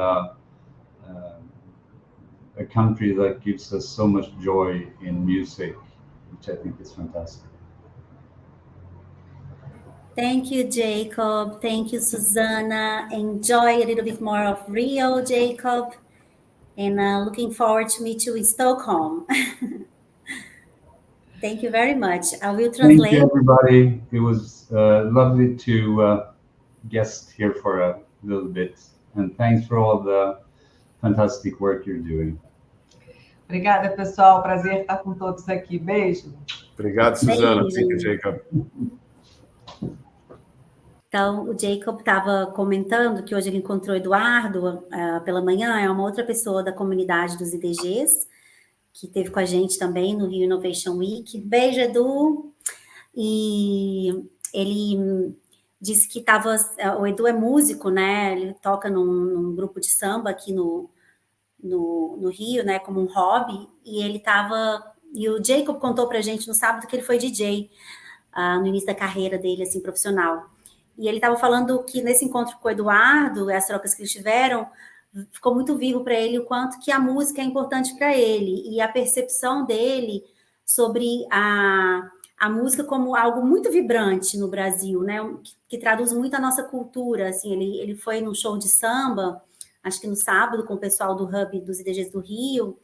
a country that gives us so much joy in music, which I think is fantastic. Thank you, Jacob. Thank you, Susanna. Enjoy a little bit more of Rio, Jacob. And looking forward to meet you in Stockholm. Thank you very much. I will translate. Thank you, everybody. It was lovely to guest here for a little bit. And thanks for all the fantastic work you're doing. Obrigada, pessoal. Prazer estar com todos aqui. Beijo. Obrigado, Susanna. Thank you, Jacob. Então, o Jacob estava comentando que hoje ele encontrou o Eduardo pela manhã, é uma outra pessoa da comunidade dos IDGs, que esteve com a gente também no Rio Innovation Week. Beijo, Edu! E ele disse que o Edu é músico, né? Ele toca num grupo de samba aqui no Rio, né? Como um hobby, e o Jacob contou pra gente no sábado que ele foi DJ no início da carreira dele, assim, profissional. E ele estava falando que nesse encontro com o Eduardo, as trocas que eles tiveram, ficou muito vivo para ele o quanto que a música é importante para ele e a percepção dele sobre a música como algo muito vibrante no Brasil, né? Que traduz muito a nossa cultura. Assim, ele foi num show de samba, acho que no sábado, com o pessoal do Hub dos IDGs do Rio,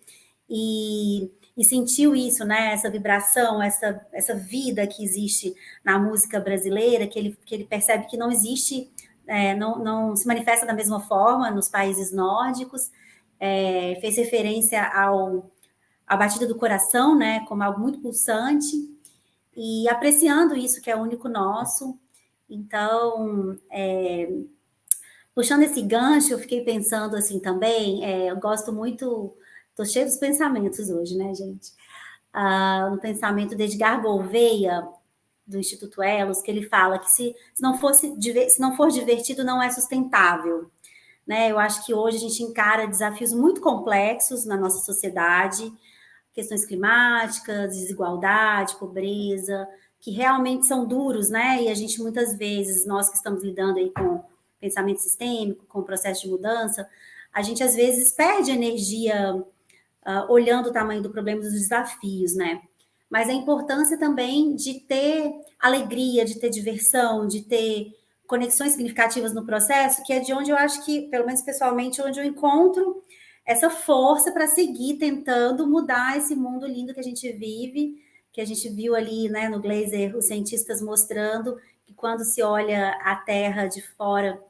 e sentiu isso, né? Essa vibração, essa vida que existe na música brasileira, que ele percebe que não existe não se manifesta da mesma forma nos países nórdicos. Fez referência à batida do coração, né, como algo muito pulsante, e apreciando isso que é único nosso. Então, puxando esse gancho, eu fiquei pensando assim também, eu gosto muito, estou cheia dos pensamentos hoje, né, gente? No pensamento de Edgar Gouveia, do Instituto Elos, que ele fala que se não for divertido, não é sustentável. Né? Eu acho que hoje a gente encara desafios muito complexos na nossa sociedade, questões climáticas, desigualdade, pobreza, que realmente são duros, né? E a gente, muitas vezes, nós que estamos lidando aí com pensamento sistêmico, com o processo de mudança, a gente, às vezes, perde energia olhando o tamanho do problema e dos desafios, né? Mas a importância também de ter alegria, de ter diversão, de ter conexões significativas no processo, que é de onde eu acho que, pelo menos pessoalmente, onde eu encontro essa força para seguir tentando mudar esse mundo lindo que a gente vive, que a gente viu ali, né, no Glaser, os cientistas mostrando que quando se olha a Terra de fora,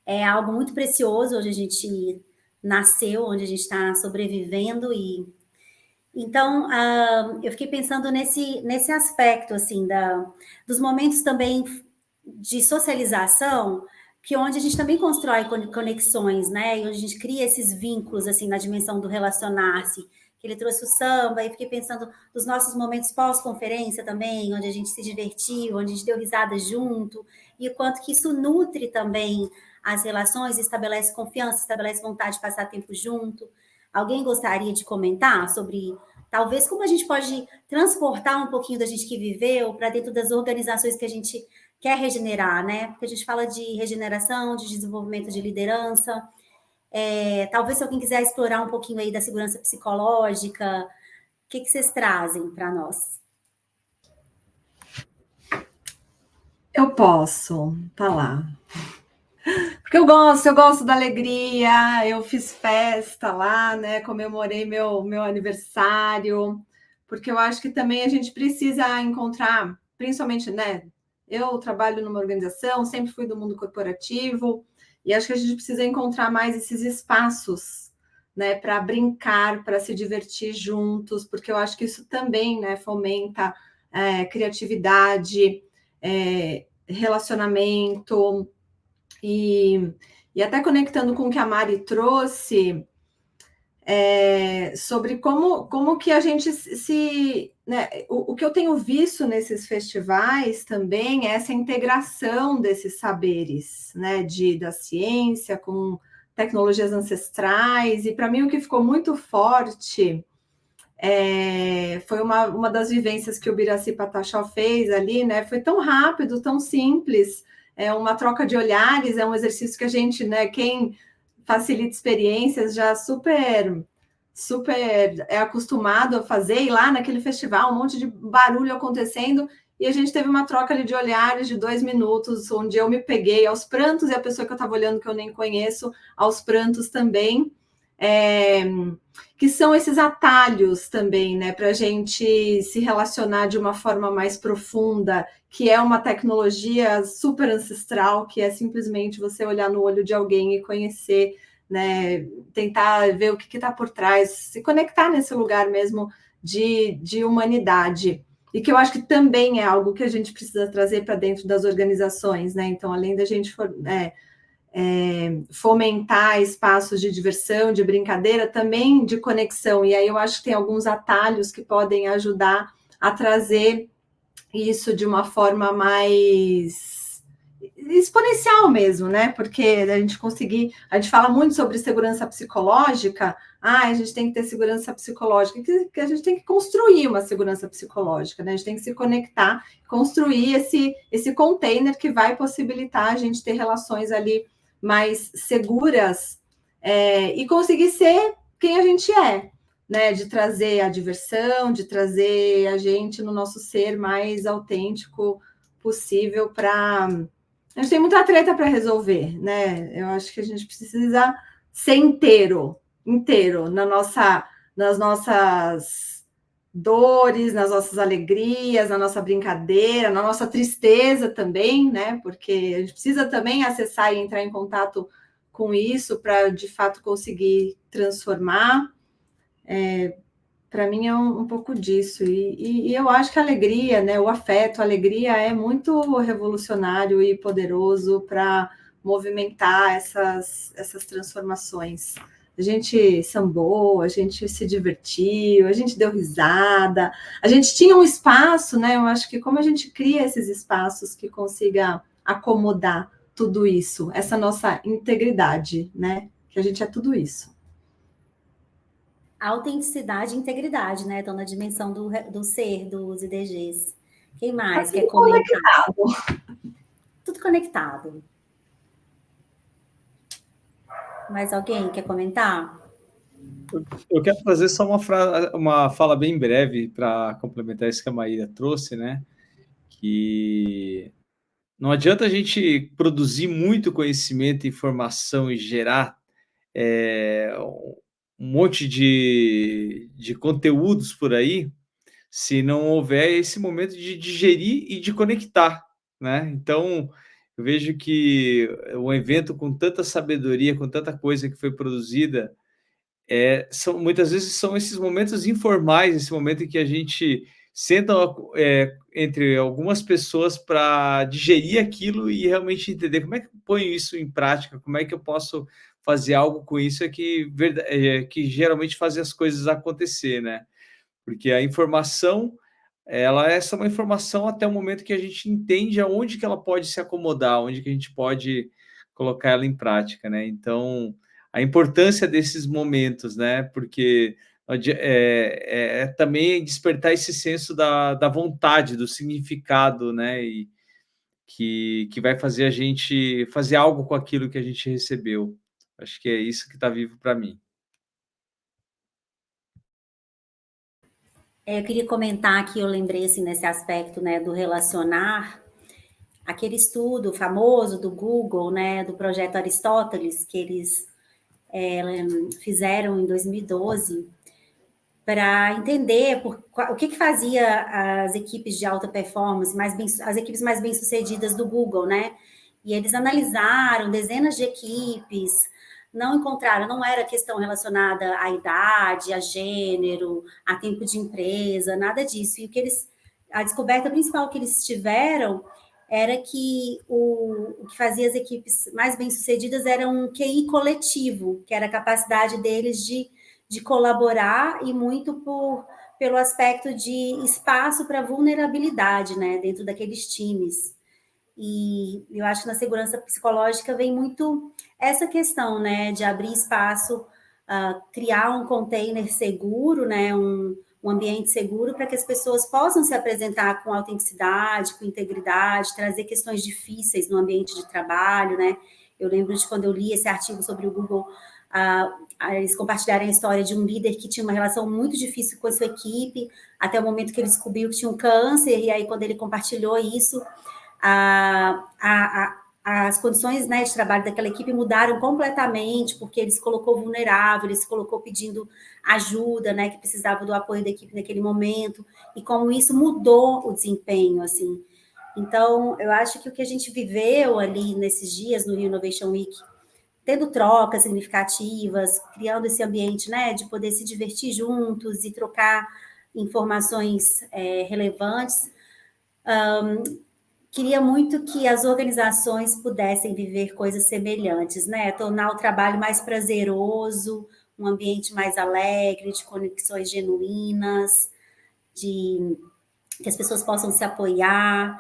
é algo muito precioso, onde a gente nasceu, onde a gente está sobrevivendo. E então eu fiquei pensando nesse aspecto assim dos momentos também de socialização, que onde a gente também constrói conexões, né? E onde a gente cria esses vínculos assim na dimensão do relacionar-se. Que ele trouxe o samba, e fiquei pensando nos nossos momentos pós-conferência também, onde a gente se divertiu, onde a gente deu risada junto, e o quanto que isso nutre também as relações, estabelece confiança, estabelece vontade de passar tempo junto. Alguém gostaria de comentar sobre, talvez, como a gente pode transportar um pouquinho da gente que viveu para dentro das organizações que a gente quer regenerar, né? Porque a gente fala de regeneração, de desenvolvimento de liderança. Talvez, se alguém quiser explorar um pouquinho aí da segurança psicológica, o que vocês trazem para nós? Eu posso falar. Porque eu gosto da alegria, eu fiz festa lá, né? Comemorei meu aniversário, porque eu acho que também a gente precisa encontrar, principalmente, né? Eu trabalho numa organização, sempre fui do mundo corporativo, e acho que a gente precisa encontrar mais esses espaços, né? Para brincar, para se divertir juntos, porque eu acho que isso também, né? Fomenta criatividade, relacionamento. E até conectando com o que a Mari trouxe, sobre como que a gente né, o que eu tenho visto nesses festivais também é essa integração desses saberes, né, da ciência com tecnologias ancestrais, e para mim o que ficou muito forte foi uma das vivências que o Birassi Patachó fez ali, né, foi tão rápido, tão simples, uma troca de olhares, é um exercício que a gente, né, quem facilita experiências já super é acostumado a fazer, e lá naquele festival, um monte de barulho acontecendo, e a gente teve uma troca ali de olhares de 2 minutos, onde eu me peguei aos prantos, e a pessoa que eu estava olhando, que eu nem conheço, aos prantos também, que são esses atalhos também, né, para a gente se relacionar de uma forma mais profunda, que é uma tecnologia super ancestral, que é simplesmente você olhar no olho de alguém e conhecer, né, tentar ver o que está por trás, se conectar nesse lugar mesmo de humanidade, e que eu acho que também é algo que a gente precisa trazer para dentro das organizações, né? Então, além da gente fomentar espaços de diversão, de brincadeira, também de conexão, e aí eu acho que tem alguns atalhos que podem ajudar a trazer isso de uma forma mais exponencial mesmo, né? Porque a gente fala muito sobre segurança psicológica, a gente tem que ter segurança psicológica, que a gente tem que construir uma segurança psicológica, né? A gente tem que se conectar, construir esse container que vai possibilitar a gente ter relações ali mais seguras, e conseguir ser quem a gente é, né? De trazer a diversão, de trazer a gente no nosso ser mais autêntico possível para... A gente tem muita treta para resolver, né? Eu acho que a gente precisa ser inteiro nas nossas dores, nas nossas alegrias, na nossa brincadeira, na nossa tristeza também, né? Porque a gente precisa também acessar e entrar em contato com isso para, de fato, conseguir transformar. Para mim é um pouco disso. E eu acho que a alegria, né? O afeto, a alegria é muito revolucionário e poderoso para movimentar essas transformações. A gente sambou, a gente se divertiu, a gente deu risada, a gente tinha um espaço, né? Eu acho que como a gente cria esses espaços que consiga acomodar tudo isso, essa nossa integridade, né? Que a gente é tudo isso. Autenticidade e integridade, né? Estão na dimensão do ser, dos IDGs. Quem mais Tá quer comentar? Tudo conectado. Mais alguém quer comentar? Eu quero fazer só uma fala bem breve para complementar isso que a Maíra trouxe, né? Que não adianta a gente produzir muito conhecimento, informação e gerar um monte de conteúdos por aí, se não houver esse momento de digerir e de conectar, né? Então, eu vejo que um evento com tanta sabedoria, com tanta coisa que foi produzida, muitas vezes são esses momentos informais, esse momento em que a gente senta entre algumas pessoas para digerir aquilo e realmente entender como é que eu ponho isso em prática, como é que eu posso fazer algo com isso que geralmente faz as coisas acontecer, né? Porque a informação, ela é só uma informação até o momento que a gente entende aonde que ela pode se acomodar, onde que a gente pode colocar ela em prática, né? Então, a importância desses momentos, né? Porque também despertar esse senso da vontade, do significado, né? E que vai fazer a gente fazer algo com aquilo que a gente recebeu. Acho que é isso que está vivo para mim. Eu queria comentar aqui, eu lembrei assim, nesse aspecto, né, do relacionar, aquele estudo famoso do Google, né, do projeto Aristóteles, que eles fizeram em 2012, para entender o que fazia as equipes de alta performance, as equipes mais bem-sucedidas do Google, né? E eles analisaram dezenas de equipes, não encontraram, não era questão relacionada à idade, a gênero, a tempo de empresa, nada disso. E a descoberta principal que eles tiveram era que o que fazia as equipes mais bem-sucedidas era um QI coletivo, que era a capacidade deles de colaborar e muito pelo aspecto de espaço para vulnerabilidade, né, dentro daqueles times. E eu acho que na segurança psicológica vem muito essa questão, né, de abrir espaço, criar um container seguro, né, um ambiente seguro para que as pessoas possam se apresentar com autenticidade, com integridade, trazer questões difíceis no ambiente de trabalho, né? Eu lembro de quando eu li esse artigo sobre o Google, eles compartilharam a história de um líder que tinha uma relação muito difícil com a sua equipe, até o momento que ele descobriu que tinha um câncer, e aí quando ele compartilhou isso, as condições, né, de trabalho daquela equipe mudaram completamente, porque ele se colocou vulnerável, ele se colocou pedindo ajuda, né, que precisava do apoio da equipe naquele momento, e como isso mudou o desempenho, assim. Então, eu acho que o que a gente viveu ali nesses dias no Rio Innovation Week, tendo trocas significativas, criando esse ambiente, né, de poder se divertir juntos e trocar informações relevantes, queria muito que as organizações pudessem viver coisas semelhantes, né? Tornar o trabalho mais prazeroso, um ambiente mais alegre, de conexões genuínas, que as pessoas possam se apoiar.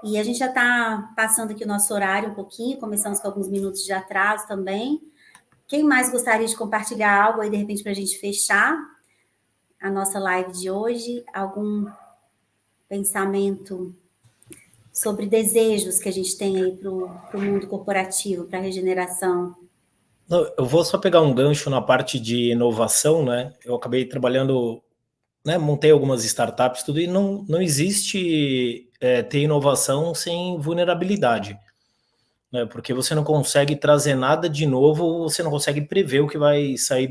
E a gente já está passando aqui o nosso horário um pouquinho, começamos com alguns minutos de atraso também. Quem mais gostaria de compartilhar algo aí, de repente, para a gente fechar a nossa live de hoje? Algum pensamento sobre desejos que a gente tem aí para o mundo corporativo, para a regeneração? Eu vou só pegar um gancho na parte de inovação, né? Eu acabei trabalhando, né? Montei algumas startups, tudo, e não existe ter inovação sem vulnerabilidade, né? Porque você não consegue trazer nada de novo, você não consegue prever o que vai sair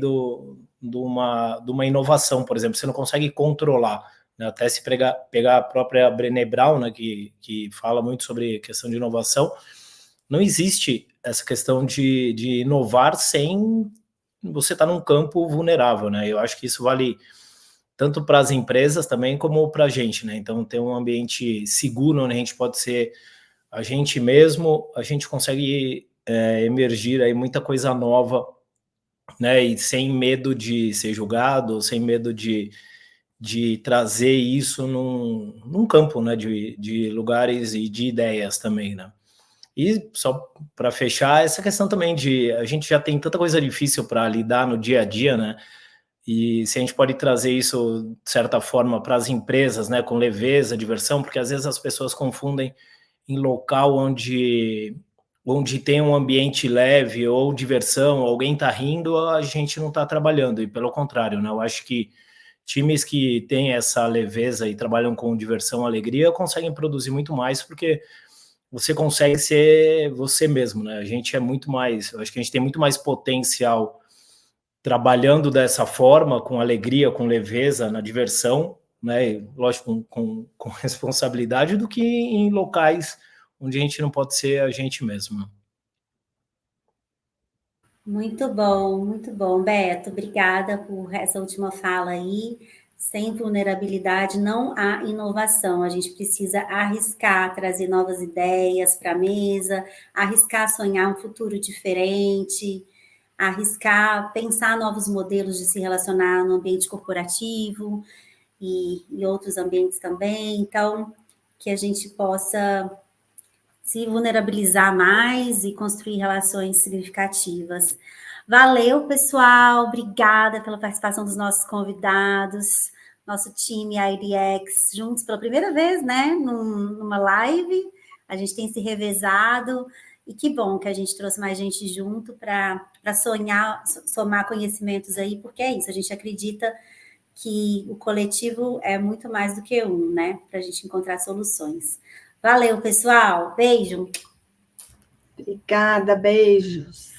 uma inovação, por exemplo, você não consegue controlar, né? Até se pegar a própria Brené Brown, né, que fala muito sobre questão de inovação, não existe essa questão de inovar sem você estar num campo vulnerável, né? Eu acho que isso vale tanto para as empresas também como para a gente, né? Então, ter um ambiente seguro onde a gente pode ser a gente mesmo, a gente consegue emergir aí muita coisa nova, né? E sem medo de ser julgado, sem medo de trazer isso num campo, né? De lugares e de ideias também, né? E só para fechar, essa questão também a gente já tem tanta coisa difícil para lidar no dia a dia, né? E se a gente pode trazer isso, de certa forma, para as empresas, né? Com leveza, diversão, porque às vezes as pessoas confundem em local onde tem um ambiente leve ou diversão, alguém está rindo, a gente não está trabalhando, e pelo contrário, né? Eu acho que times que têm essa leveza e trabalham com diversão, alegria, conseguem produzir muito mais, porque você consegue ser você mesmo, né? A gente é muito mais, eu acho que a gente tem muito mais potencial trabalhando dessa forma, com alegria, com leveza, na diversão, né? E, lógico, com responsabilidade, do que em locais onde a gente não pode ser a gente mesmo. Muito bom, Beto. Obrigada por essa última fala aí. Sem vulnerabilidade não há inovação. A gente precisa arriscar, trazer novas ideias para a mesa, arriscar sonhar um futuro diferente, arriscar pensar novos modelos de se relacionar no ambiente corporativo e outros ambientes também. Então, que a gente possa se vulnerabilizar mais e construir relações significativas. Valeu, pessoal. Obrigada pela participação dos nossos convidados, nosso time IDX, juntos pela primeira vez, né, numa live. A gente tem se revezado e que bom que a gente trouxe mais gente junto para somar conhecimentos aí, porque é isso, a gente acredita que o coletivo é muito mais do que um, né, para a gente encontrar soluções. Valeu, pessoal. Beijo. Obrigada, beijos.